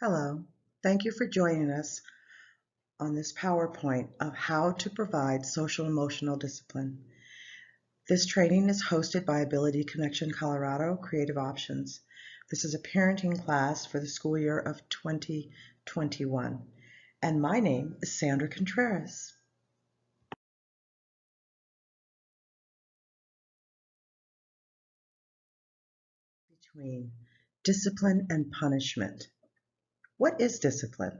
Hello, thank you for joining us on this PowerPoint of how to provide social emotional discipline. This training is hosted by Ability Connection Colorado Creative Options. This is a parenting class for the school year of 2021, and my name is Sandra Contreras. Between discipline and punishment. What is discipline?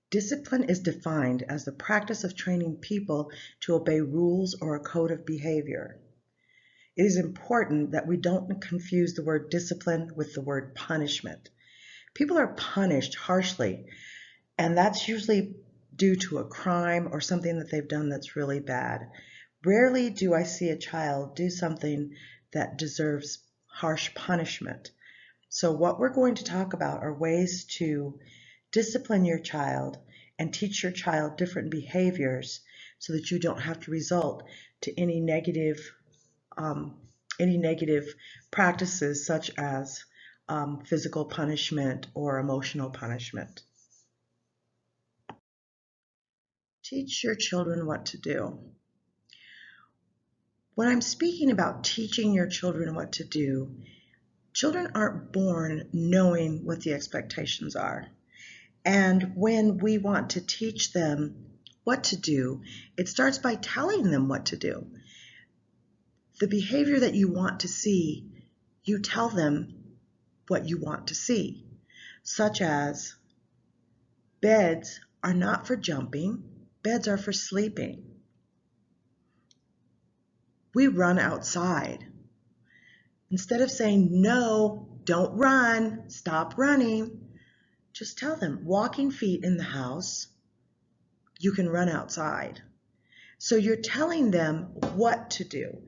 Discipline is defined as the practice of training people to obey rules or a code of behavior. It is important that we don't confuse the word discipline with the word punishment. People are punished harshly, and that's usually due to a crime or something that they've done that's really bad. Rarely do I see a child do something that deserves harsh punishment. So what we're going to talk about are ways to discipline your child and teach your child different behaviors so that you don't have to result to any negative practices such as physical punishment or emotional punishment. Teach your children what to do. When I'm speaking about teaching your children what to do, children aren't born knowing what the expectations are. And when we want to teach them what to do, it starts by telling them what to do. The behavior that you want to see, you tell them what you want to see, such as beds are not for jumping, beds are for sleeping. We run outside. Instead of saying, no, don't run, stop running, just tell them, walking feet in the house, you can run outside. So you're telling them what to do.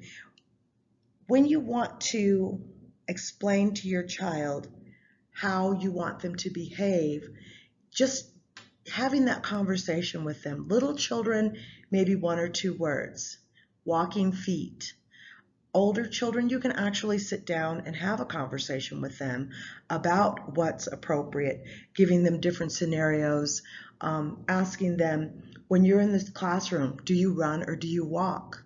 When you want to explain to your child how you want them to behave, just having that conversation with them. Little children, maybe one or two words. Walking feet. Older children, you can actually sit down and have a conversation with them about what's appropriate, giving them different scenarios, asking them, when you're in this classroom, do you run or do you walk?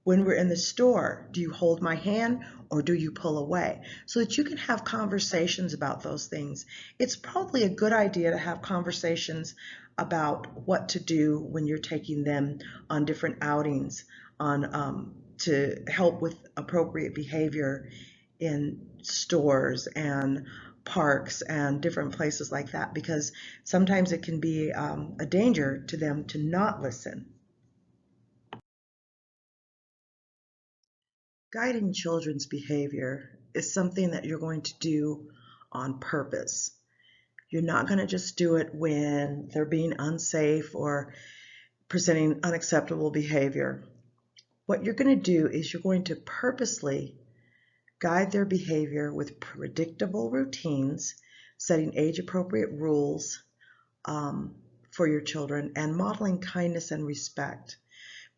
When we're in the store, do you hold my hand or do you pull away? So that you can have conversations about those things. It's probably a good idea to have conversations about what to do when you're taking them on different outings to help with appropriate behavior in stores and parks and different places like that, because sometimes it can be a danger to them to not listen. Guiding children's behavior is something that you're going to do on purpose. You're not going to just do it when they're being unsafe or presenting unacceptable behavior. What you're going to do is you're going to purposely guide their behavior with predictable routines, setting age-appropriate rules for your children, and modeling kindness and respect.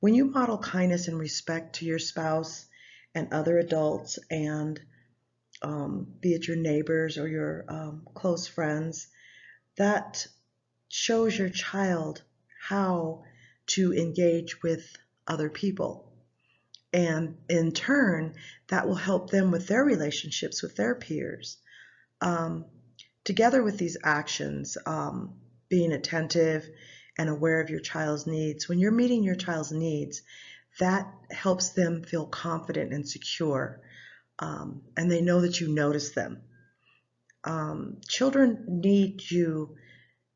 When you model kindness and respect to your spouse and other adults, and be it your neighbors or your close friends, that shows your child how to engage with other people. And in turn, that will help them with their relationships with their peers. Together with these actions, being attentive and aware of your child's needs, when you're meeting your child's needs, that helps them feel confident and secure, and they know that you notice them. Children need you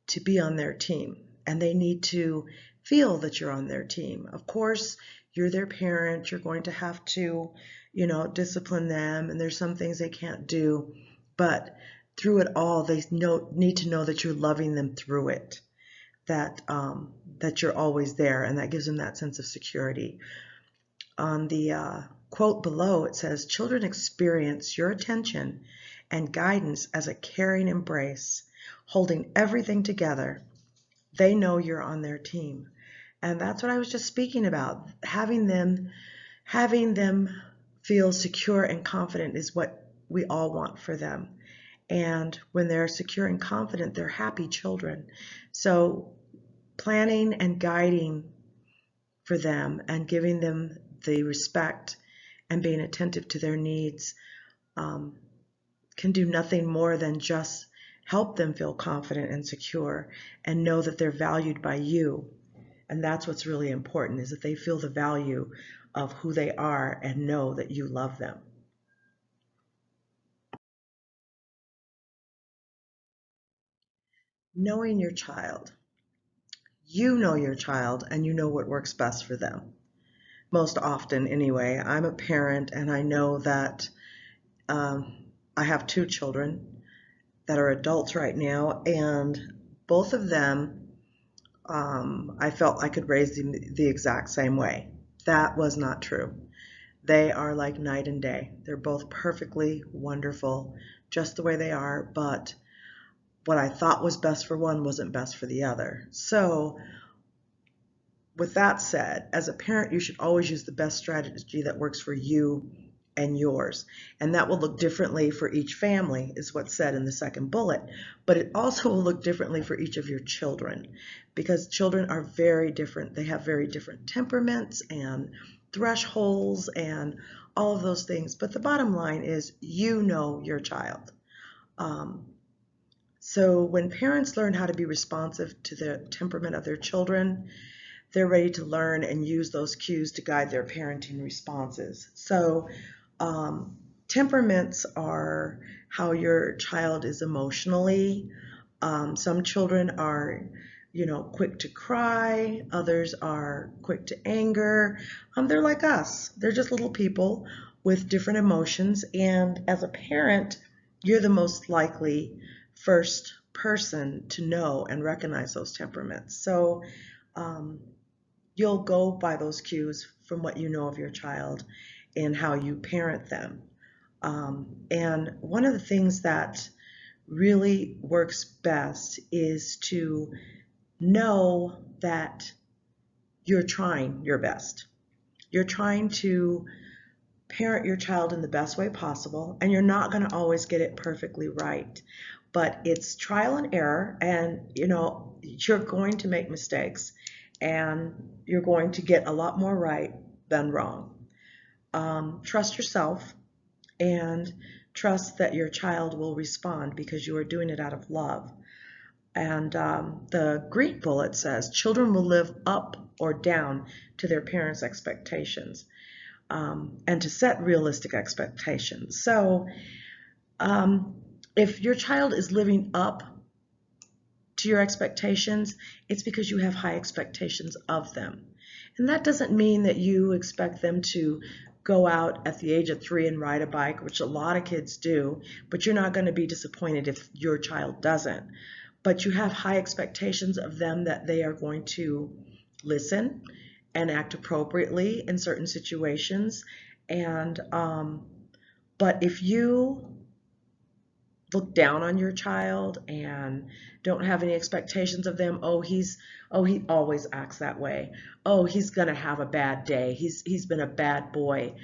to be on their team, and they need to feel that you're on their team. Of course, you're their parent. You're going to have to, discipline them, and there's some things they can't do. But through it all, they need to know that you're loving them through it, that you're always there, and that gives them that sense of security. On the quote below, it says, children experience your attention and guidance as a caring embrace, holding everything together. They know you're on their team. And that's what I was just speaking about. Having them feel secure and confident is what we all want for them. And when they're secure and confident, they're happy children. So planning and guiding for them and giving them the respect and being attentive to their needs um, can do nothing more than just help them feel confident and secure and know that they're valued by you. And that's what's really important, is that they feel the value of who they are and know that you love them. Knowing your child. You know your child and you know what works best for them. Most often, anyway. I'm a parent and I know that um, I have two children that are adults right now, and both of them I felt I could raise them the exact same way. That was not true. They are like night and day. They're both perfectly wonderful, just the way they are, but what I thought was best for one wasn't best for the other. So, with that said, as a parent, you should always use the best strategy that works for you and yours. And that will look differently for each family, is what's said in the second bullet. But it also will look differently for each of your children, because children are very different. They have very different temperaments and thresholds and all of those things. But the bottom line is, you know your child. Um, so when parents learn how to be responsive to the temperament of their children, they're ready to learn and use those cues to guide their parenting responses. So temperaments are how your child is emotionally. Some children are, quick to cry. Others are quick to anger. They're like us. They're just little people with different emotions. And as a parent, you're the most likely first person to know and recognize those temperaments. So um, you'll go by those cues from what you know of your child and how you parent them. And one of the things that really works best is to know that you're trying your best. You're trying to parent your child in the best way possible, and you're not going to always get it perfectly right. But it's trial and error, and you're going to make mistakes, and you're going to get a lot more right than wrong. Trust yourself and trust that your child will respond because you are doing it out of love. And the green bullet says children will live up or down to their parents' expectations, and to set realistic expectations. So if your child is living up to your expectations, it's because you have high expectations of them. And that doesn't mean that you expect them to go out at the age of 3 and ride a bike, which a lot of kids do, but you're not going to be disappointed if your child doesn't. But you have high expectations of them that they are going to listen and act appropriately in certain situations. And but if you look down on your child and don't have any expectations of them, he always acts that way. Oh, he's gonna have a bad day. He's been a bad boy.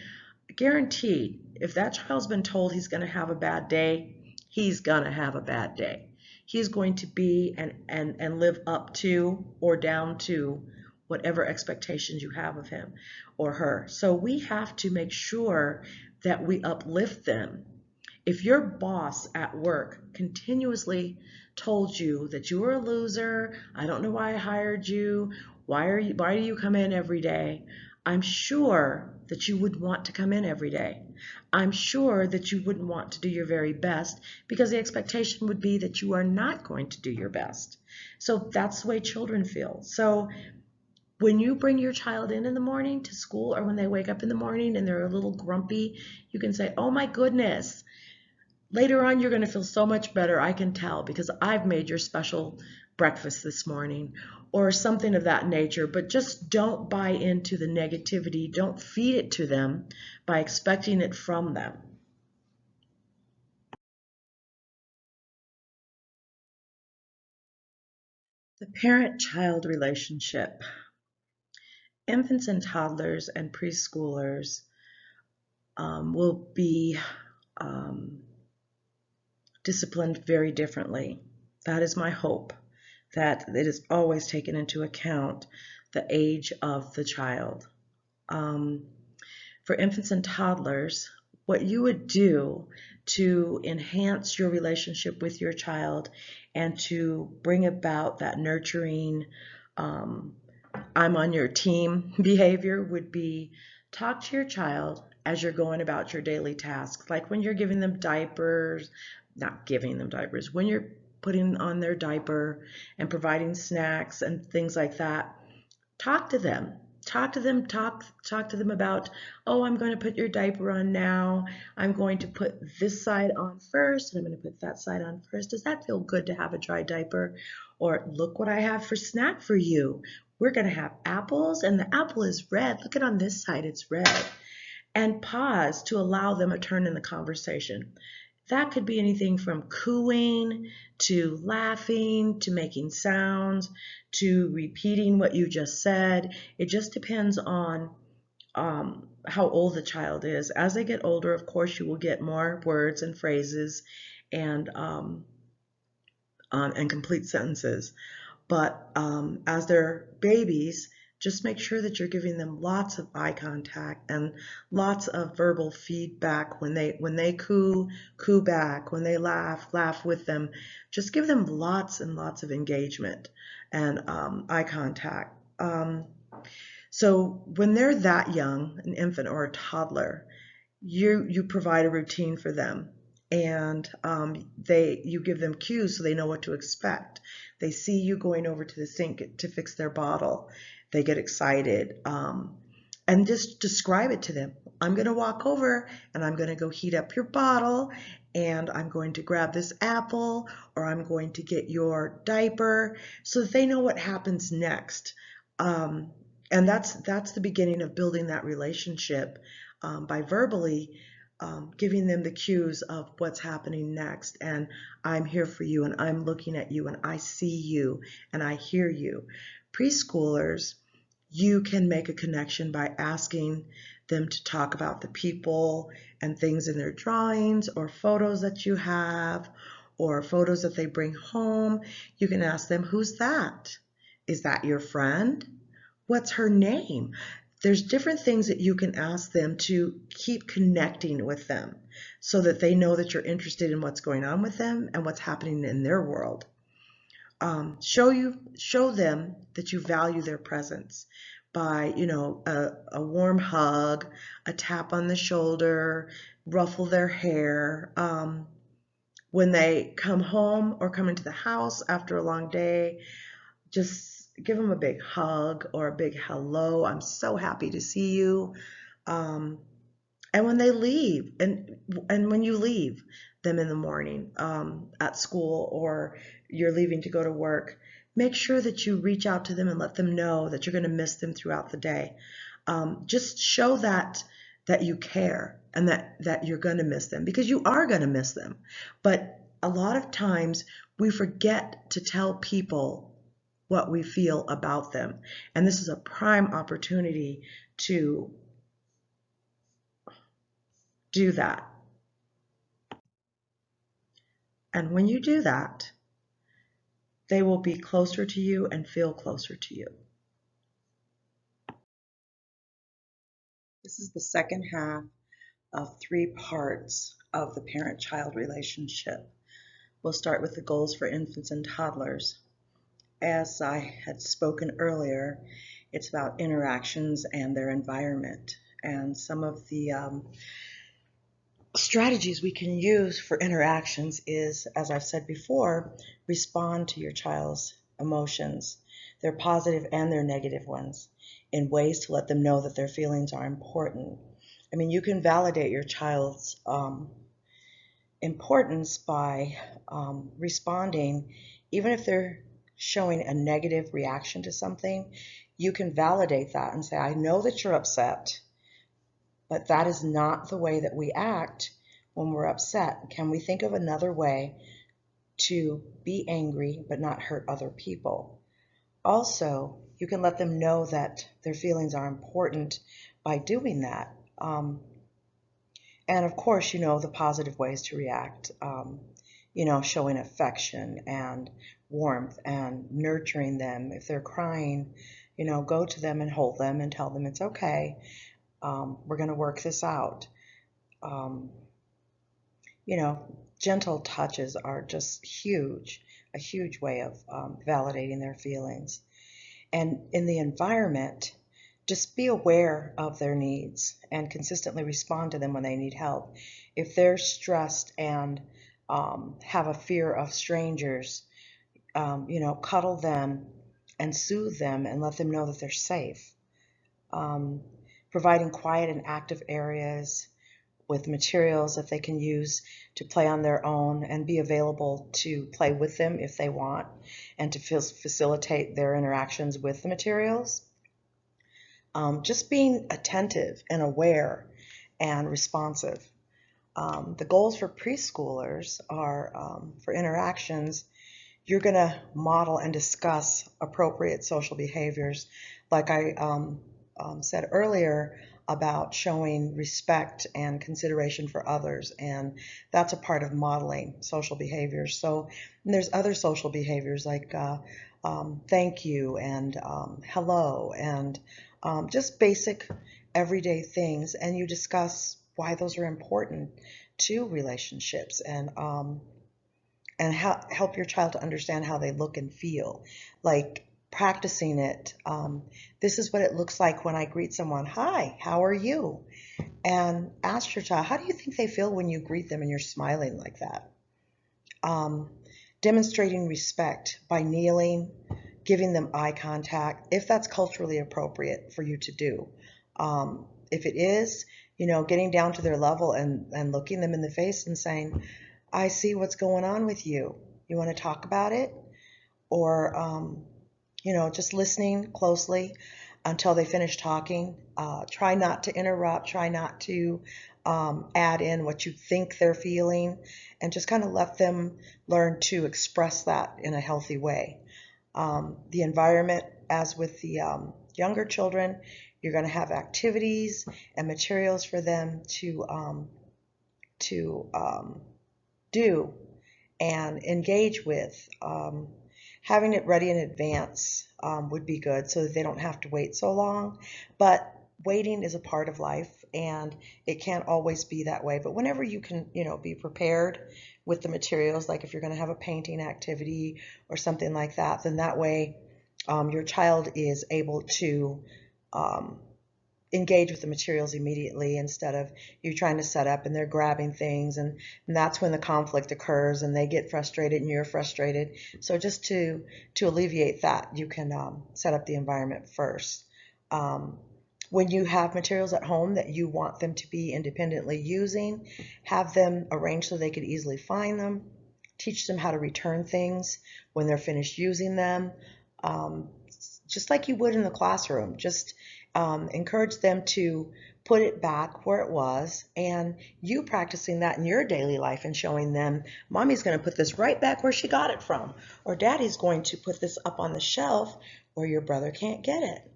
Guaranteed, if that child's been told he's gonna have a bad day, he's gonna have a bad day. He's going to be and live up to or down to whatever expectations you have of him or her. So we have to make sure that we uplift them. If your boss at work continuously told you that you were a loser, I don't know why I hired you, why do you come in every day? I'm sure that you would want to come in every day. I'm sure that you wouldn't want to do your very best because the expectation would be that you are not going to do your best. So that's the way children feel. So when you bring your child in the morning to school, or when they wake up in the morning and they're a little grumpy, you can say, "Oh my goodness, later on, you're going to feel so much better, I can tell, because I've made your special breakfast this morning," or something of that nature. But just don't buy into the negativity. Don't feed it to them by expecting it from them. The parent-child relationship. Infants and toddlers and preschoolers will be um, disciplined very differently. That is my hope, that it is always taken into account the age of the child. Um, for infants and toddlers, what you would do to enhance your relationship with your child and to bring about that nurturing, um, I'm on your team behavior would be talk to your child as you're going about your daily tasks. Like when you're giving them diapers, not giving them diapers, when you're putting on their diaper and providing snacks and things like that, talk to them. Talk to them about, oh, I'm going to put your diaper on now. I'm going to put this side on first, and I'm going to put that side on first. Does that feel good to have a dry diaper? Or look what I have for snack for you. We're going to have apples, and the apple is red. Look at on this side, it's red. And pause to allow them a turn in the conversation. That could be anything from cooing to laughing to making sounds to repeating what you just said. It just depends on how old the child is. As they get older, of course, you will get more words and phrases and complete sentences. But as they're babies, just make sure that you're giving them lots of eye contact and lots of verbal feedback. When they coo, coo back. When they laugh, laugh with them. Just give them lots and lots of engagement and eye contact. So when they're that young, an infant or a toddler, you provide a routine for them, and you give them cues so they know what to expect. They see you going over to the sink to fix their bottle. They get excited, and just describe it to them. I'm going to walk over and I'm going to go heat up your bottle, and I'm going to grab this apple, or I'm going to get your diaper, so that they know what happens next. And that's the beginning of building that relationship, by verbally giving them the cues of what's happening next. And I'm here for you, and I'm looking at you, and I see you, and I hear you. Preschoolers, you can make a connection by asking them to talk about the people and things in their drawings or photos that you have or photos that they bring home. You can ask them, who's that? Is that your friend? What's her name? There's different things that you can ask them to keep connecting with them so that they know that you're interested in what's going on with them and what's happening in their world. Show them that you value their presence by, a warm hug, a tap on the shoulder, ruffle their hair. When they come home or come into the house after a long day, just give them a big hug or a big hello. I'm so happy to see you. And when they leave, and when you leave them in the morning at school, or you're leaving to go to work, make sure that you reach out to them and let them know that you're going to miss them throughout the day. Just show that you care, and that you're going to miss them, because you are going to miss them. But a lot of times we forget to tell people what we feel about them. And this is a prime opportunity to do that. And when you do that, they will be closer to you and feel closer to you. This is the second half of 3 parts of the parent-child relationship. We'll start with the goals for infants and toddlers. As I had spoken earlier, it's about interactions and their environment. And some of the strategies we can use for interactions is, as I've said before, respond to your child's emotions, their positive and their negative ones, in ways to let them know that their feelings are important. I mean, you can validate your child's importance by responding, even if they're showing a negative reaction to something. You can validate that and say, I know that you're upset, but that is not the way that we act when we're upset. Can we think of another way to be angry but not hurt other people? Also, you can let them know that their feelings are important by doing that. And of course, the positive ways to react. showing affection and warmth and nurturing them. If they're crying, go to them and hold them and tell them it's okay. We're going to work this out. Um, Gentle touches are just a huge way of validating their feelings. And in the environment, just be aware of their needs and consistently respond to them when they need help. If they're stressed and have a fear of strangers, cuddle them and soothe them and let them know that they're safe. Um, Providing quiet and active areas with materials that they can use to play on their own and be available to play with them if they want and to facilitate their interactions with the materials. Just being attentive and aware and responsive. The goals for preschoolers are for interactions, you're going to model and discuss appropriate social behaviors. Like I said earlier about showing respect and consideration for others, and that's a part of modeling social behaviors. So there's other social behaviors like thank you and hello and just basic everyday things, and you discuss why those are important to relationships and help your child to understand how they look and feel. Like practicing it. This is what it looks like when I greet someone. Hi, how are you? And ask your child, how do you think they feel when you greet them and you're smiling like that? Demonstrating respect by kneeling, giving them eye contact, if that's culturally appropriate for you to do. If it is, getting down to their level and looking them in the face and saying, I see what's going on with you. You want to talk about it? Or, just listening closely until they finish talking. Try not to interrupt. Try not to add in what you think they're feeling, and just kind of let them learn to express that in a healthy way. The environment, as with the younger children, you're going to have activities and materials for them to do and engage with. Having it ready in advance would be good so that they don't have to wait so long. But waiting is a part of life, and it can't always be that way. But whenever you can, be prepared with the materials, like if you're going to have a painting activity or something like that, then that way your child is able to engage with the materials immediately instead of you trying to set up and they're grabbing things, and that's when the conflict occurs and they get frustrated and you're frustrated. So just to alleviate that, you can set up the environment first. When you have materials at home that you want them to be independently using, have them arranged so they could easily find them. Teach them how to return things when they're finished using them, just like you would in the classroom. Just encourage them to put it back where it was, and you practicing that in your daily life and showing them, mommy's going to put this right back where she got it from, or daddy's going to put this up on the shelf where your brother can't get it.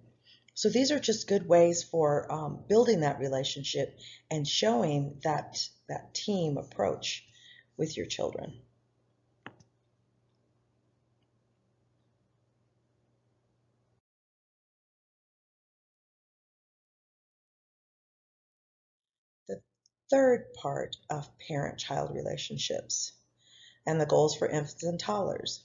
So these are just good ways for building that relationship and showing that team approach with your children. The third part of parent-child relationships and the goals for infants and toddlers.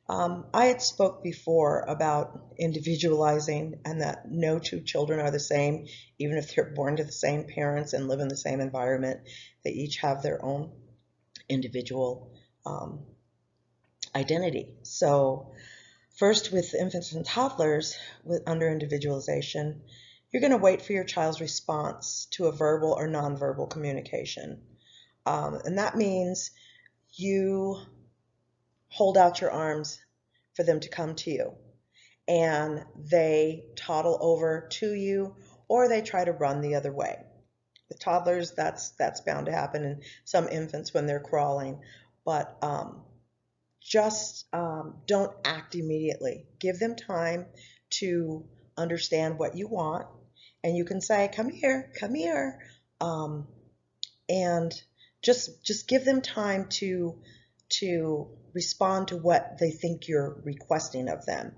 I had spoke before about individualizing and that no two children are the same, even if they're born to the same parents and live in the same environment. They each have their own individual identity. So first, with infants and toddlers under individualization, you're going to wait for your child's response to a verbal or nonverbal communication. And that means you hold out your arms for them to come to you, and they toddle over to you, or they try to run the other way. With toddlers, that's bound to happen, and some infants when they're crawling. But just don't act immediately. Give them time to understand what you want, and you can say, come here, and just give them time to to respond to what they think you're requesting of them.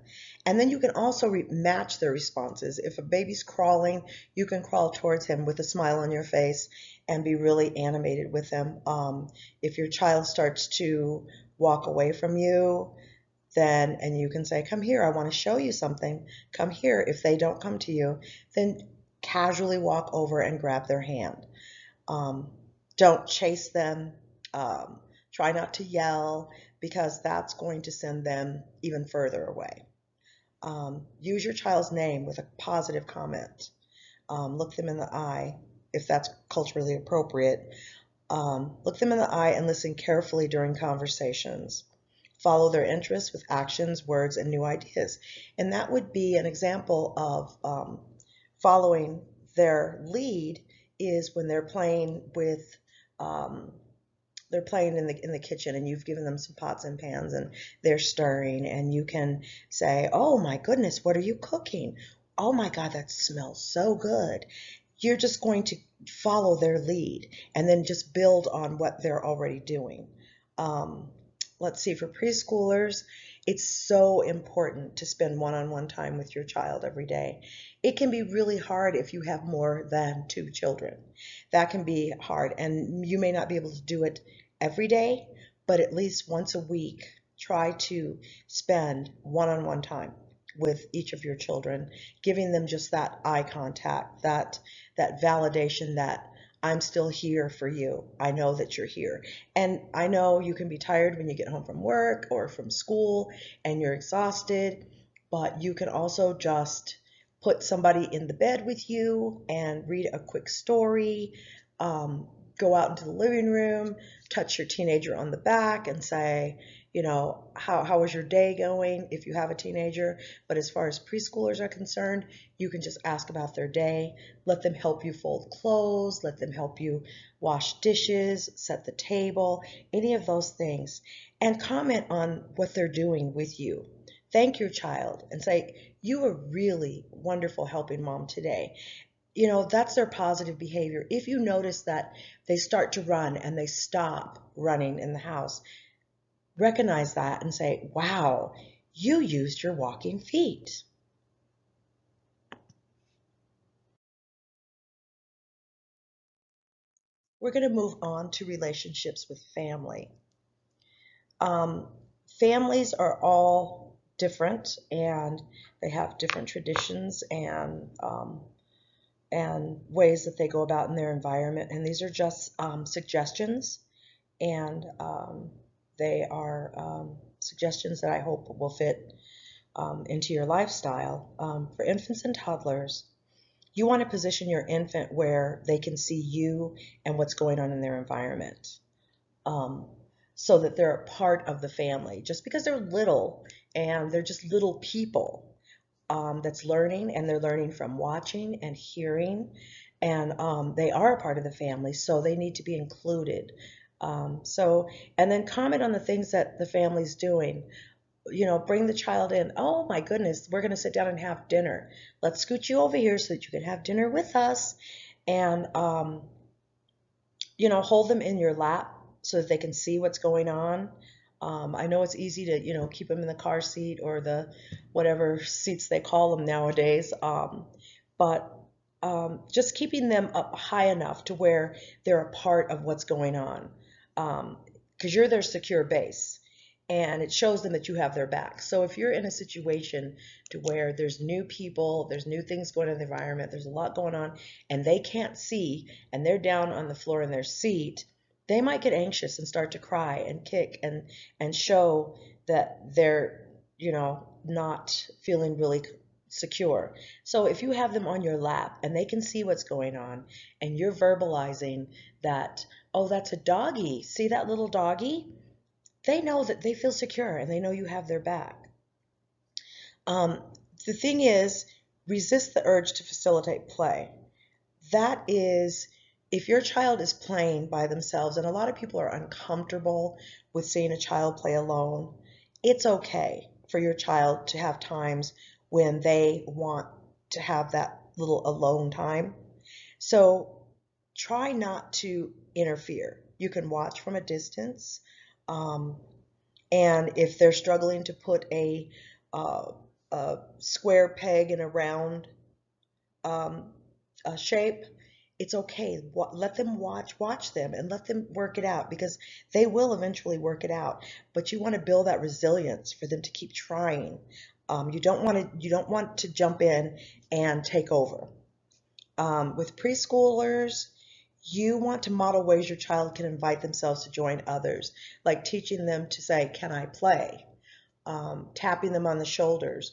And then you can also match their responses. If a baby's crawling, you can crawl towards him with a smile on your face and be really animated with them. If your child starts to walk away from you, then, and you can say, come here, I want to show you something. Come here. If they don't come to you, then casually walk over and grab their hand. Don't chase them. Try not to yell, because that's going to send them even further away. Use your child's name with a positive comment. Look them in the eye if that's culturally appropriate. Look them in the eye and listen carefully during conversations. Follow their interests with actions, words, and new ideas. And that would be an example of following their lead is when they're playing with they're playing in the kitchen, and you've given them some pots and pans and they're stirring, and you can say, oh my goodness, what are you cooking? Oh my God, that smells so good. You're just going to follow their lead and then just build on what they're already doing. Let's see, for preschoolers, it's so important to spend one-on-one time with your child every day. It can be really hard if you have more than 2 children. That can be hard, and you may not be able to do it every day, but at least once a week, try to spend one-on-one time with each of your children, giving them just that eye contact, that validation that I'm still here for you. I know that you're here. And I know you can be tired when you get home from work or from school and you're exhausted, but you can also just put somebody in the bed with you and read a quick story, go out into the living room, touch your teenager on the back and say, you know, how was your day going if you have a teenager? But as far as preschoolers are concerned, you can just ask about their day, let them help you fold clothes, let them help you wash dishes, set the table, any of those things, and comment on what they're doing with you. Thank your child and say, you were really wonderful helping mom today. You know, that's their positive behavior. If you notice that they start to run and they stop running in the house, recognize that and say, wow, you used your walking feet. We're going to move on to relationships with family. Um, Families are all different, and they have different traditions and ways that they go about in their environment. And these are just suggestions, and they are suggestions that I hope will fit into your lifestyle. For infants and toddlers, you want to position your infant where they can see you and what's going on in their environment, so that they're a part of the family. Just because they're little and they're just little people that's learning, and they're learning from watching and hearing, and they are a part of the family, so they need to be included. And then comment on the things that the family's doing. You know, bring the child in. Oh my goodness, we're going to sit down and have dinner. Let's scoot you over here so that you can have dinner with us. And, you know, hold them in your lap so that they can see what's going on. I know it's easy to, you know, keep them in the car seat or the whatever seats they call them nowadays. But just keeping them up high enough to where they're a part of what's going on. Because you're their secure base, and it shows them that you have their back. So if you're in a situation to where there's new people, there's new things going on in the environment, there's a lot going on, and they can't see, and they're down on the floor in their seat, they might get anxious and start to cry and kick and show that they're, you know, not feeling really secure. So if you have them on your lap and they can see what's going on, and you're verbalizing that, oh, that's a doggy. See that little doggy? They know that they feel secure and they know you have their back. The thing is, resist the urge to facilitate play. That is, if your child is playing by themselves, and a lot of people are uncomfortable with seeing a child play alone, it's okay for your child to have times when they want to have that little alone time. So try not to interfere. You can watch from a distance. Um, and if they're struggling to put uh, a square peg in a round um, shape, it's okay. Let them watch them and let them work it out, because they will eventually work it out. But you want to build that resilience for them to keep trying. You don't want to jump in and take over. With preschoolers, you want to model ways your child can invite themselves to join others, like teaching them to say, "Can I play?" Tapping them on the shoulders,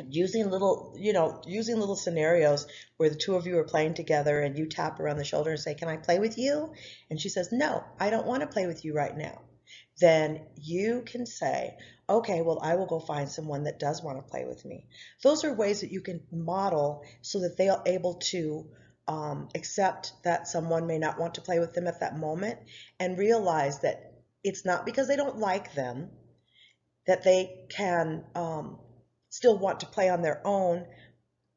using little scenarios where the two of you are playing together and you tap her on the shoulder and say, "Can I play with you?" And she says, "No, I don't want to play with you right now." Then you can say, "Okay, well, I will go find someone that does want to play with me." Those are ways that you can model so that they are able to accept that someone may not want to play with them at that moment, and realize that it's not because they don't like them, that they can still want to play on their own.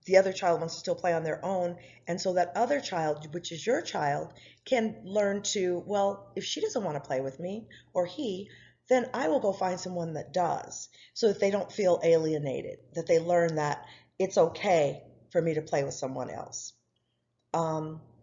The other child wants to still play on their own. And so that other child, which is your child, can learn to, well, if she doesn't want to play with me, or he, then I will go find someone that does, so that they don't feel alienated, that they learn that it's okay for me to play with someone else.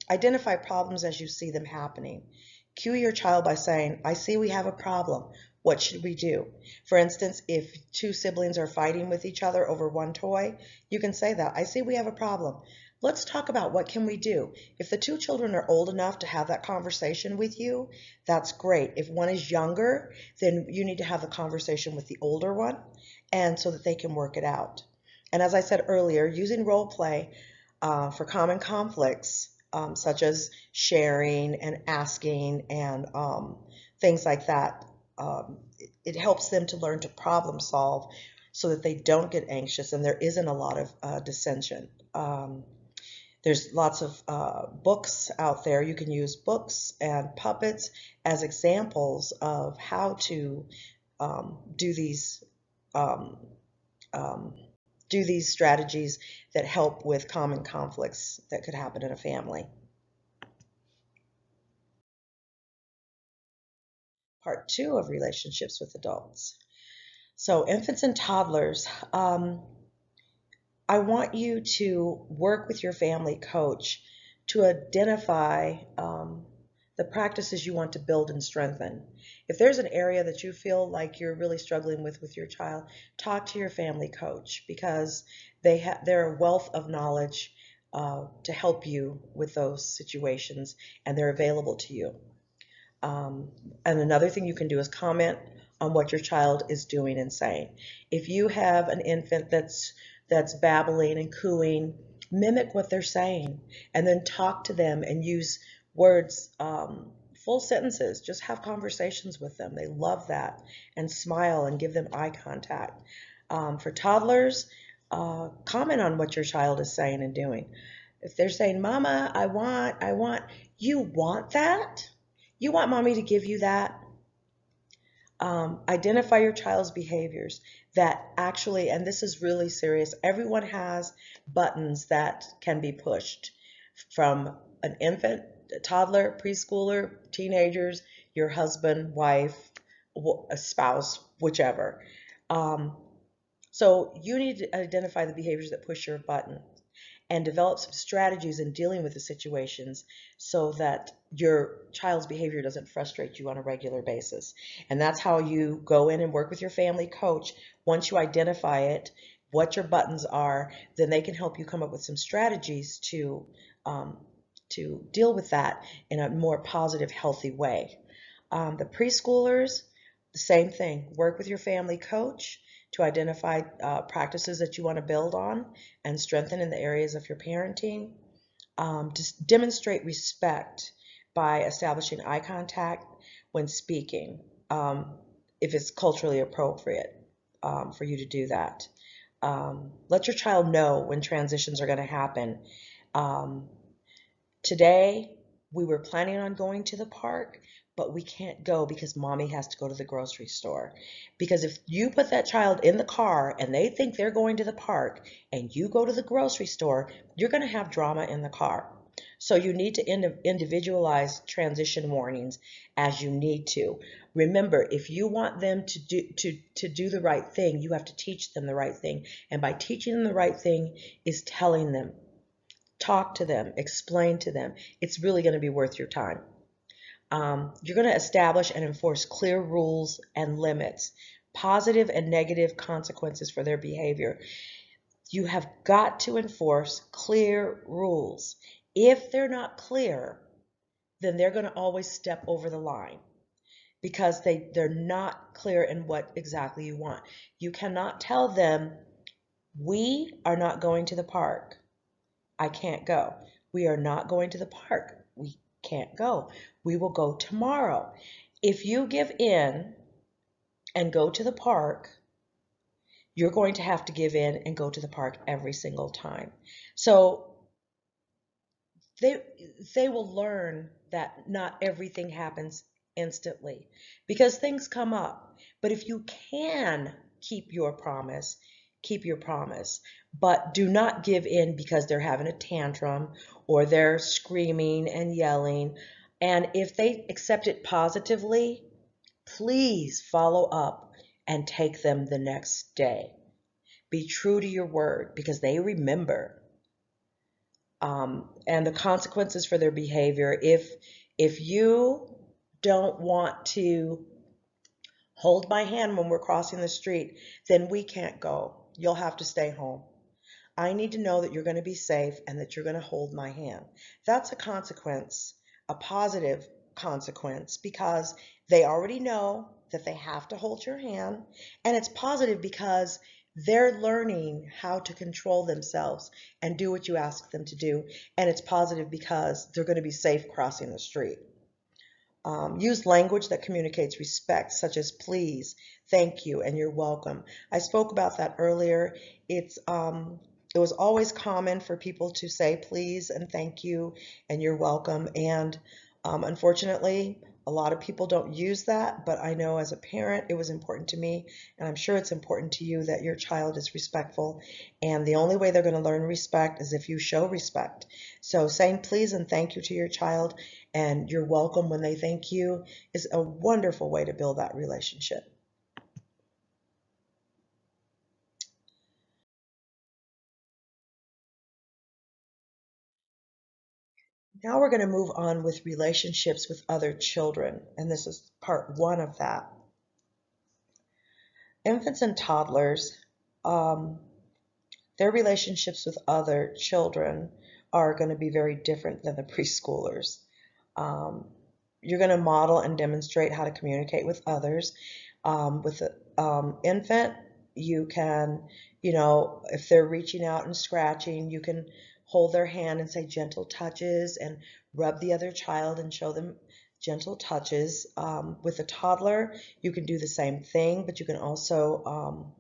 Identify problems as you see them happening. Cue your child by saying, "I see we have a problem. What should we do?" For instance, if two siblings are fighting with each other over one toy, you can say that, "I see we have a problem. Let's talk about what can we do." If the two children are old enough to have that conversation with you, that's great. If one is younger, then you need to have the conversation with the older one, and so that they can work it out. And as I said earlier, using role play for common conflicts, such as sharing and asking and things like that. It helps them to learn to problem solve so that they don't get anxious and there isn't a lot of dissension. There's lots of books out there. You can use books and puppets as examples of how to do these um, um, do these strategies that help with common conflicts that could happen in a family. Part two of relationships with adults. So, infants and toddlers, I want you to work with your family coach to identify the practices you want to build and strengthen. If there's an area that you feel like you're really struggling with your child, talk to your family coach, because they're a wealth of knowledge to help you with those situations, and they're available to you. And another thing you can do is comment on what your child is doing and saying. If you have an infant that's babbling and cooing, mimic what they're saying, and then talk to them and use words, full sentences. Just have conversations with them. They love that. And smile and give them eye contact. For toddlers, comment on what your child is saying and doing. If they're saying, "Mama, I want," you want that? You want mommy to give you that? Identify your child's behaviors that actually, and this is really serious, everyone has buttons that can be pushed, from an infant, a toddler, preschooler, teenagers, your husband, wife, a spouse, whichever. Um, so you need to identify the behaviors that push your button and develop some strategies in dealing with the situations so that your child's behavior doesn't frustrate you on a regular basis. And that's how you go in and work with your family coach. Once you identify it, what your buttons are, then they can help you come up with some strategies um, to deal with that in a more positive, healthy way. The preschoolers, the same thing. Work with your family coach to identify practices that you want to build on and strengthen in the areas of your parenting. Just demonstrate respect by establishing eye contact when speaking, if it's culturally appropriate for you to do that. Let your child know when transitions are going to happen. Um, Today, we were planning on going to the park, but we can't go because mommy has to go to the grocery store. Because if you put that child in the car and they think they're going to the park and you go to the grocery store, you're going to have drama in the car. So you need to individualize transition warnings as you need to. Remember, if you want them to do the right thing, you have to teach them the right thing. And by teaching them the right thing is telling them, talk to them, explain to them. It's really going to be worth your time. You're going to establish and enforce clear rules and limits, positive and negative consequences for their behavior. You have got to enforce clear rules. If they're not clear, then they're going to always step over the line because they're not clear in what exactly you want. You cannot tell them, we are not going to the park. I can't go. We are not going to the park. We can't go. We will go tomorrow. If you give in and go to the park, you're going to have to give in and go to the park every single time. So they will learn that not everything happens instantly because things come up. But if you can keep your promise, keep your promise. But do not give in because they're having a tantrum or they're screaming and yelling. And if they accept it positively, please follow up and take them the next day. Be true to your word because they remember. And the consequences for their behavior. If you don't want to hold my hand when we're crossing the street, then we can't go. You'll have to stay home. I need to know that you're going to be safe and that you're going to hold my hand. That's a consequence, a positive consequence, because they already know that they have to hold your hand. And it's positive because they're learning how to control themselves and do what you ask them to do. And it's positive because they're going to be safe crossing the street. Use language that communicates respect, such as please, thank you, and you're welcome. I spoke about that earlier. It was always common for people to say please and thank you and you're welcome. And unfortunately, a lot of people don't use that, but I know as a parent, it was important to me, and I'm sure it's important to you that your child is respectful. And the only way they're going to learn respect is if you show respect. So saying please and thank you to your child and you're welcome when they thank you is a wonderful way to build that relationship. Now we're going to move on with relationships with other children, and this is part one of that. Infants and toddlers, um, their relationships with other children are going to be very different than the preschoolers. Um, you're going to model and demonstrate how to communicate with others. With an infant, you can, if they're reaching out and scratching, you can hold their hand and say gentle touches and rub the other child and show them gentle touches. With a toddler, you can do the same thing, but you can also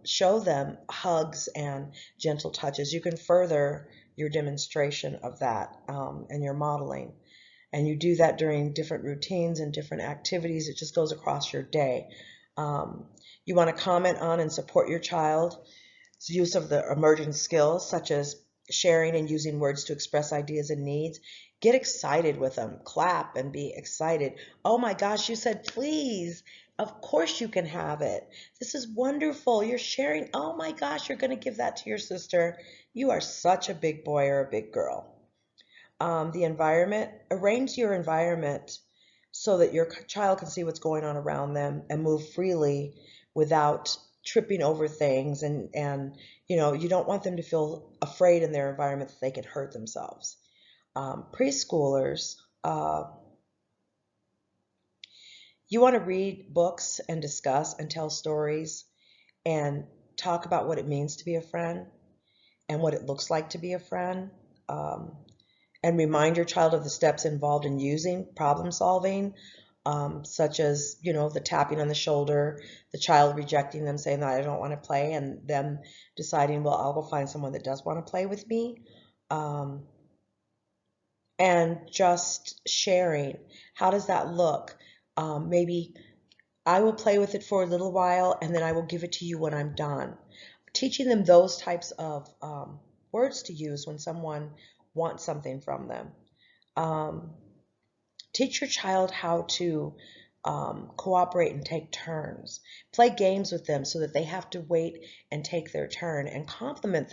show them hugs and gentle touches. You can further your demonstration of that and your modeling. And you do that during different routines and different activities. It just goes across your day. You want to comment on and support your child's use of the emerging skills, such as sharing and using words to express ideas and needs. Get excited with them. Clap and be excited. Oh my gosh, you said please. Of course you can have it. This is wonderful. You're sharing. Oh my gosh, you're going to give that to your sister. You are such a big boy or a big girl. The environment, arrange your environment so that your child can see what's going on around them and move freely without tripping over things. And you don't want them to feel afraid in their environment that they can hurt themselves. Preschoolers, you want to read books and discuss and tell stories and talk about what it means to be a friend and what it looks like to be a friend. And remind your child of the steps involved in using problem solving, such as, the tapping on the shoulder, the child rejecting them, saying that I don't want to play, and them deciding, well, I'll go find someone that does want to play with me. And just sharing. How does that look? Maybe I will play with it for a little while and then I will give it to you when I'm done. Teaching them those types of words to use when someone want something from them. Um, Teach your child how to cooperate and take turns. Play games with them so that they have to wait and take their turn, and compliment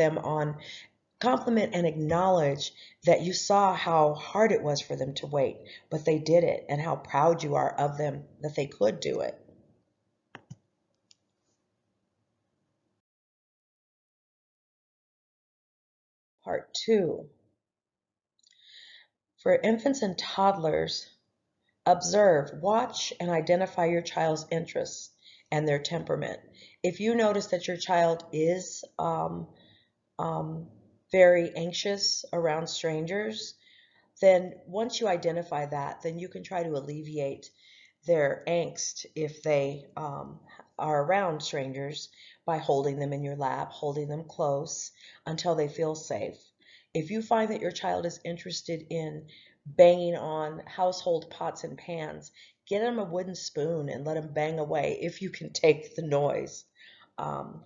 and acknowledge that you saw how hard it was for them to wait, but they did it, and how proud you are of them that they could do it. Part two, for infants and toddlers, observe, watch, and identify your child's interests and their temperament. If you notice that your child is um, very anxious around strangers, then once you identify that, then you can try to alleviate their angst if they are around strangers by holding them in your lap, holding them close until they feel safe. If you find that your child is interested in banging on household pots and pans, get them a wooden spoon and let them bang away if you can take the noise. Um,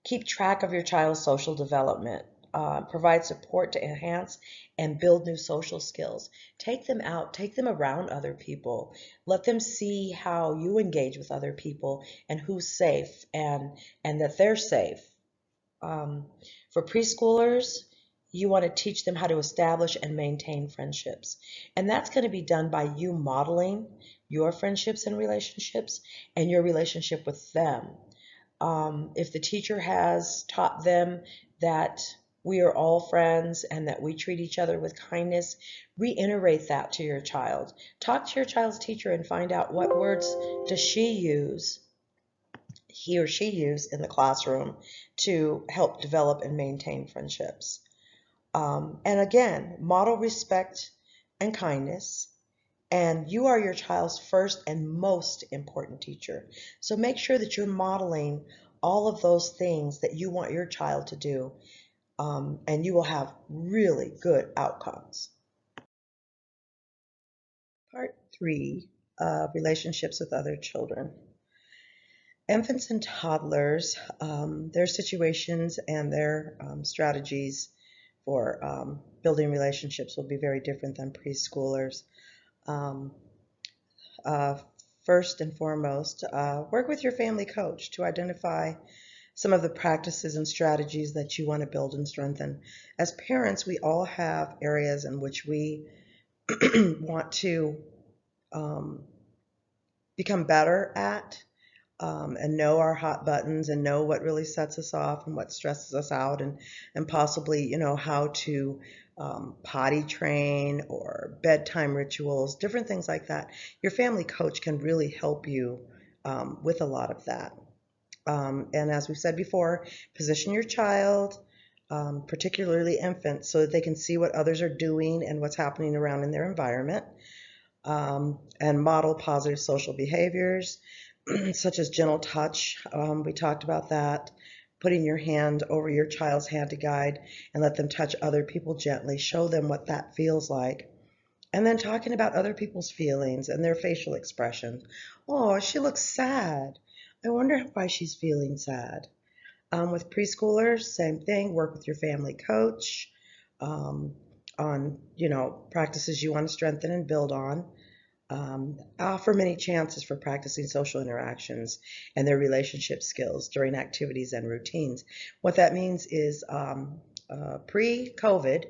Keep track of your child's social development. Provide support to enhance and build new social skills. Take them out, take them around other people. Let them see how you engage with other people and who's safe and that they're safe. Um, for preschoolers, you want to teach them how to establish and maintain friendships. And that's going to be done by you modeling your friendships and relationships and your relationship with them. If the teacher has taught them that we are all friends and that we treat each other with kindness, reiterate that to your child. Talk to your child's teacher and find out what words does she use, he or she use in the classroom to help develop and maintain friendships. And again, model respect and kindness. And you are your child's first and most important teacher. So make sure that you're modeling all of those things that you want your child to do, and you will have really good outcomes. Part three, relationships with other children. Infants and toddlers, their situations and their strategies for building relationships will be very different than preschoolers. Um, uh, First and foremost, work with your family coach to identify some of the practices and strategies that you want to build and strengthen. As parents, we all have areas in which we want to um, become better at, and know our hot buttons and know what really sets us off and what stresses us out, and possibly, how to potty train or bedtime rituals, different things like that. Your family coach can really help you with a lot of that. And as we've said before, position your child, particularly infants, so that they can see what others are doing and what's happening around in their environment, and model positive social behaviors such as gentle touch. We talked about that. Putting your hand over your child's hand to guide and let them touch other people gently. Show them what that feels like. And then talking about other people's feelings and their facial expressions. Oh, she looks sad. I wonder why she's feeling sad. With preschoolers, same thing. Work with your family coach um, on, practices you want to strengthen and build on. Offer many chances for practicing social interactions and their relationship skills during activities and routines. What that means is pre-COVID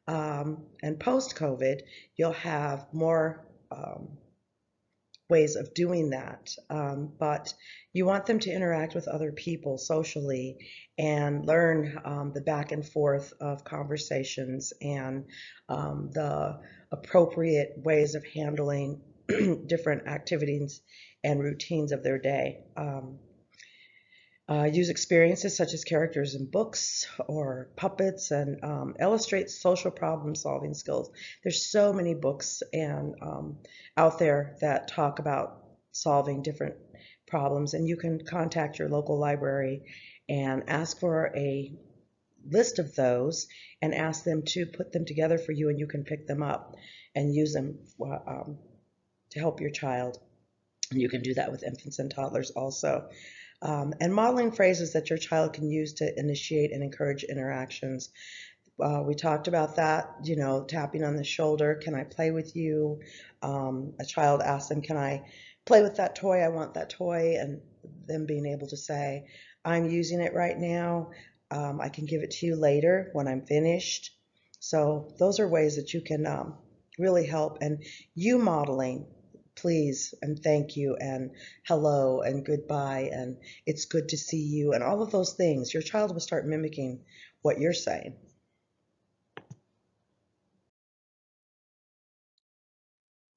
and post-COVID, you'll have more ways of doing that. But you want them to interact with other people socially and learn the back and forth of conversations and the appropriate ways of handling different activities and routines of their day. Use experiences such as characters in books or puppets, and illustrate social problem solving skills. There's so many books and out there that talk about solving different problems, and you can contact your local library and ask for a list of those and ask them to put them together for you, and you can pick them up and use them to help your child. And you can do that with infants and toddlers also. And modeling phrases that your child can use to initiate and encourage interactions. We talked about that, tapping on the shoulder. Can I play with you? A child asks them, can I play with that toy? I want that toy. And them being able to say, I'm using it right now. I can give it to you later when I'm finished. So those are ways that you can really help. And you modeling, please and thank you and hello and goodbye and it's good to see you and all of those things. Your child will start mimicking what you're saying.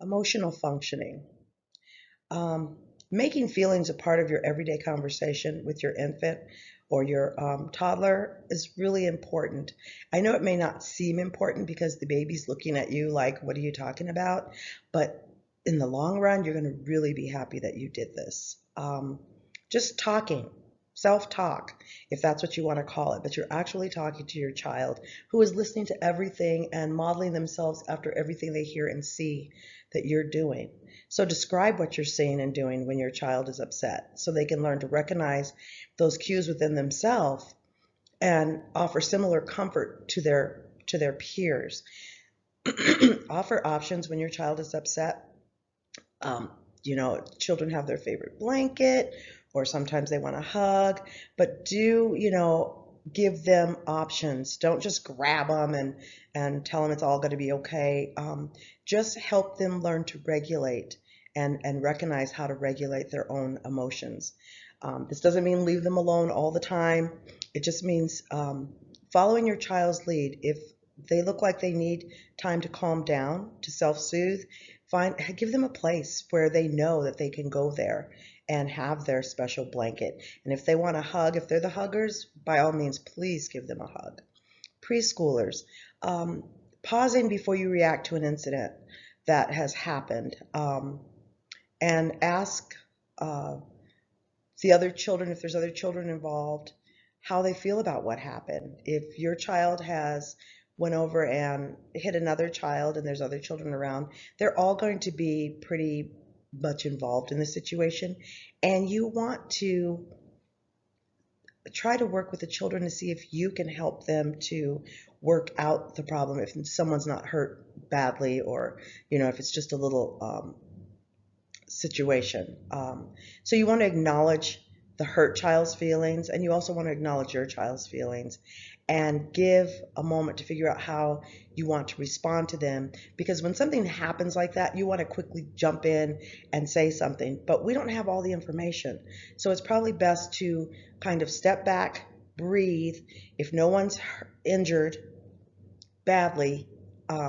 Emotional functioning. Um, Making feelings a part of your everyday conversation with your infant or your toddler is really important. I know it may not seem important because the baby's looking at you like, what are you talking about? But in the long run, you're going to really be happy that you did this. Just talking, self-talk, if that's what you want to call it, but you're actually talking to your child who is listening to everything and modeling themselves after everything they hear and see that you're doing. So describe what you're saying and doing when your child is upset so they can learn to recognize those cues within themselves and offer similar comfort to their peers. Offer options when your child is upset. Um, Children have their favorite blanket, or sometimes they want a hug, but give them options. Don't just grab them and tell them it's all going to be okay. Just help them learn to regulate and recognize how to regulate their own emotions. This doesn't mean leave them alone all the time. It just means following your child's lead. If they look like they need time to calm down, to self-soothe, give them a place where they know that they can go there and have their special blanket. And if they want a hug, if they're the huggers, by all means, please give them a hug. Preschoolers, pausing before you react to an incident that has happened, and ask the other children, if there's other children involved, how they feel about what happened. If your child has went over and hit another child and there's other children around, they're all going to be pretty much involved in the situation. And you want to try to work with the children to see if you can help them to work out the problem if someone's not hurt badly, or if it's just a little situation. So you want to acknowledge the hurt child's feelings, and you also want to acknowledge your child's feelings and give a moment to figure out how you want to respond to them. Because when something happens like that, you want to quickly jump in and say something, but we don't have all the information. So it's probably best to kind of step back, breathe. If no one's injured badly,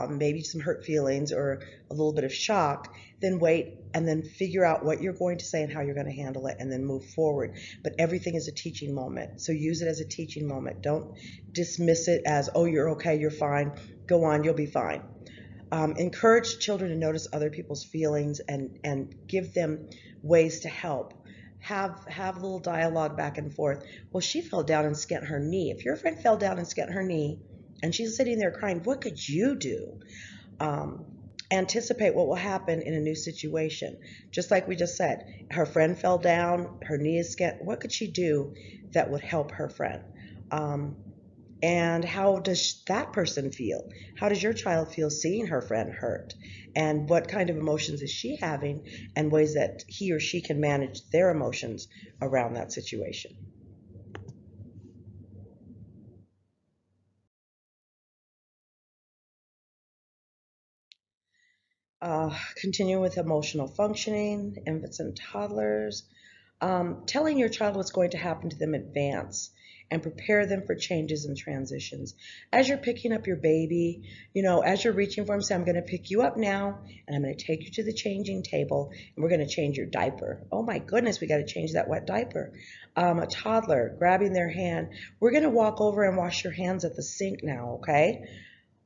maybe some hurt feelings or a little bit of shock, then wait and then figure out what you're going to say and how you're going to handle it and then move forward. But everything is a teaching moment. So use it as a teaching moment. Don't dismiss it as, oh, you're okay, you're fine, go on, you'll be fine. Encourage children to notice other people's feelings and give them ways to help. Have a little dialogue back and forth. Well, she fell down and skint her knee. If your friend fell down and skint her knee, and she's sitting there crying, what could you do? Anticipate what will happen in a new situation. Just like we just said, her friend fell down, her knee is skint. What could she do that would help her friend? And how does that person feel? How does your child feel seeing her friend hurt? And what kind of emotions is she having, and ways that he or she can manage their emotions around that situation? Continue with emotional functioning, infants and toddlers. Telling your child what's going to happen to them in advance and prepare them for changes and transitions. As you're picking up your baby, as you're reaching for him, say, I'm going to pick you up now and I'm going to take you to the changing table and we're going to change your diaper. Oh my goodness, we got to change that wet diaper. A toddler grabbing their hand. We're going to walk over and wash your hands at the sink now, okay?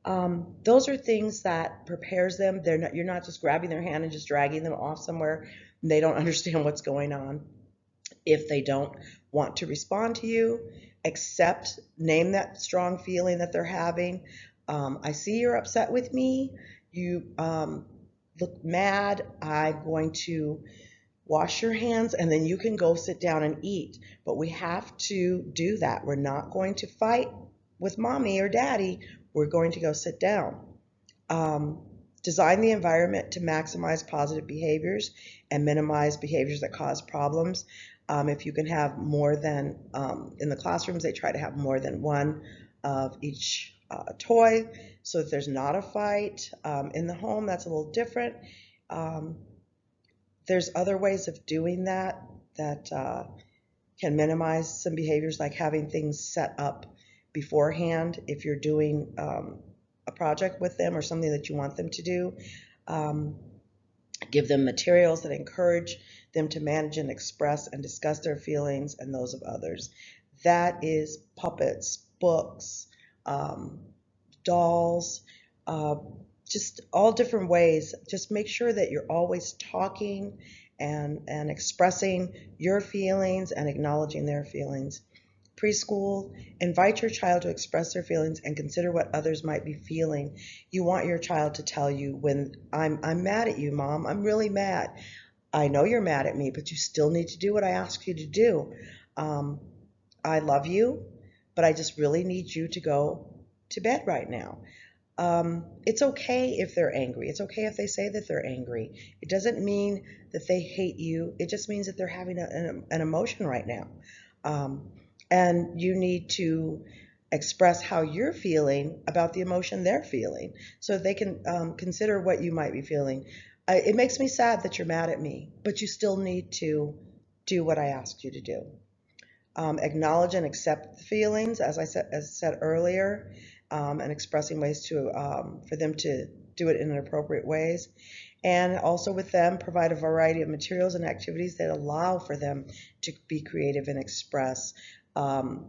Those are things that prepares them. You're not just grabbing their hand and just dragging them off somewhere. They don't understand what's going on. If they don't want to respond to you, name that strong feeling that they're having. I see you're upset with me. You look mad. I'm going to wash your hands and then you can go sit down and eat. But we have to do that. We're not going to fight with mommy or daddy, we're going to go sit down. Um, Design the environment to maximize positive behaviors and minimize behaviors that cause problems. If you can have more than, in the classrooms, they try to have more than one of each toy so that there's not a fight. In the home, that's a little different. Um, there's other ways of doing that that can minimize some behaviors, like having things set up beforehand if you're doing a project with them or something that you want them to do. Um, Give them materials that encourage them to manage and express and discuss their feelings and those of others. That is puppets, books, um, dolls, uh, just all different ways. Just make sure that you're always talking and expressing your feelings and acknowledging their feelings. Preschool, invite your child to express their feelings and consider what others might be feeling. You want your child to tell you, when I'm mad at you, Mom, I'm really mad. I know you're mad at me, but you still need to do what I ask you to do. Um, I love you, but I just really need you to go to bed right now. It's okay if they're angry. It's okay if they say that they're angry. It doesn't mean that they hate you. It just means that they're having an emotion right now. Um, and you need to express how you're feeling about the emotion they're feeling so they can consider what you might be feeling. It makes me sad that you're mad at me, but you still need to do what I asked you to do. Acknowledge and accept the feelings, as said earlier, and expressing ways to for them to do it in an appropriate ways. And also with them, provide a variety of materials and activities that allow for them to be creative and express. Um,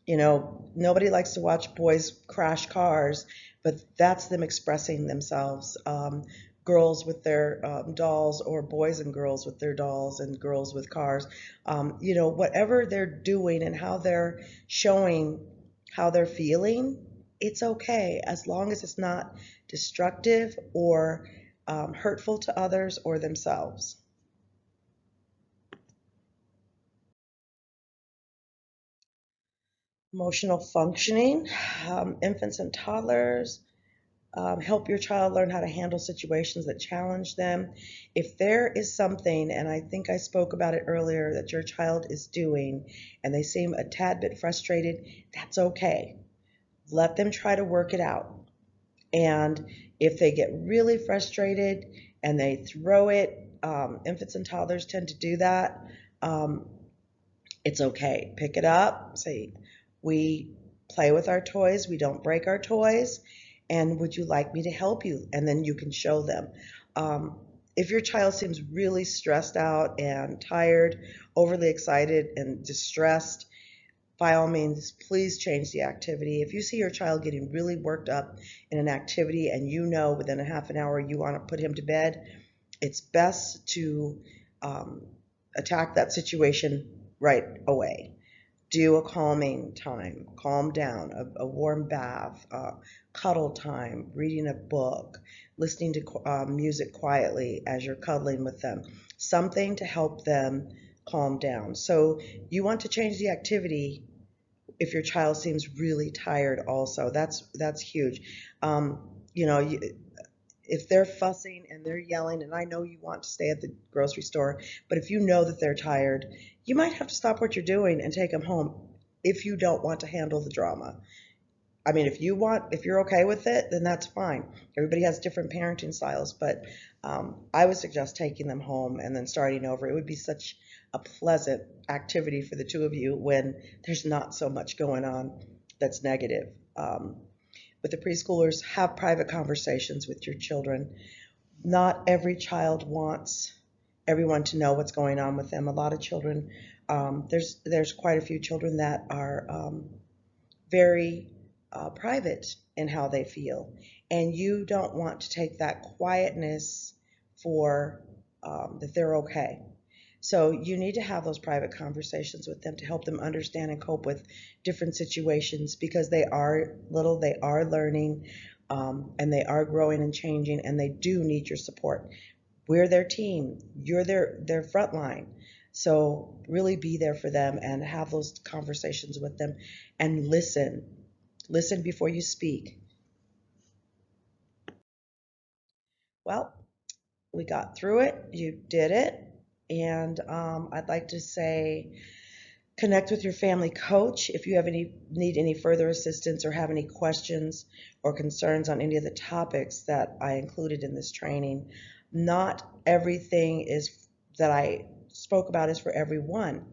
Nobody likes to watch boys crash cars, but that's them expressing themselves. Girls with their dolls, or boys and girls with their dolls, and girls with cars. Whatever they're doing and how they're showing how they're feeling, it's okay as long as it's not destructive or hurtful to others or themselves. Emotional functioning, infants and toddlers. Help your child learn how to handle situations that challenge them. If there is something, and I think I spoke about it earlier, that your child is doing and they seem a tad bit frustrated, that's okay. Let them try to work it out. And if they get really frustrated and they throw it, infants and toddlers tend to do that. Um, it's okay. Pick it up. Say, we play with our toys. We don't break our toys. And would you like me to help you? And then you can show them. Um, if your child seems really stressed out and tired, overly excited and distressed, by all means, please change the activity. If you see your child getting really worked up in an activity and you know within a half an hour you want to put him to bed, it's best to um, attack that situation right away. Do a calming time, calm down, a warm bath, cuddle time, reading a book, listening to music quietly as you're cuddling with them, something to help them calm down. So you want to change the activity if your child seems really tired also. That's huge. If they're fussing and they're yelling, and I know you want to stay at the grocery store, but if you know that they're tired, you might have to stop what you're doing and take them home if you don't want to handle the drama. I mean, if you're okay with it, then that's fine. Everybody has different parenting styles, but I would suggest taking them home and then starting over. It would be such a pleasant activity for the two of you when there's not so much going on that's negative. With the preschoolers, have private conversations with your children. Not every child wants everyone to know what's going on with them. A lot of children, there's quite a few children that are very private in how they feel, and you don't want to take that quietness for that they're okay. So you need to have those private conversations with them to help them understand and cope with different situations, because they are little, they are learning, and they are growing and changing, and they do need your support. We're their team. You're their front line. So really be there for them and have those conversations with them and listen. Listen before you speak. Well, we got through it. You did it. And I'd like to say, connect with your family coach if you need any further assistance or have any questions or concerns on any of the topics that I included in this training. Not everything is that I spoke about is for everyone,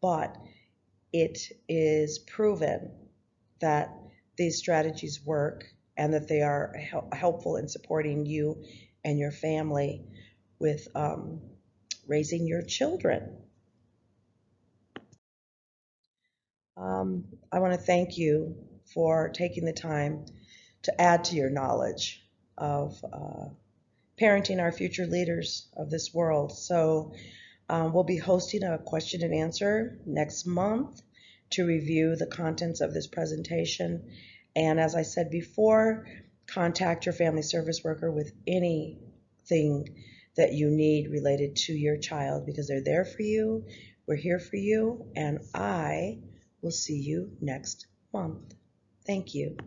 but it is proven that these strategies work and that they are helpful in supporting you and your family with raising your children. I want to thank you for taking the time to add to your knowledge of parenting our future leaders of this world. So we'll be hosting a question and answer next month to review the contents of this presentation. And as I said before, contact your family service worker with anything that you need related to your child, because they're there for you, we're here for you, and I will see you next month. Thank you.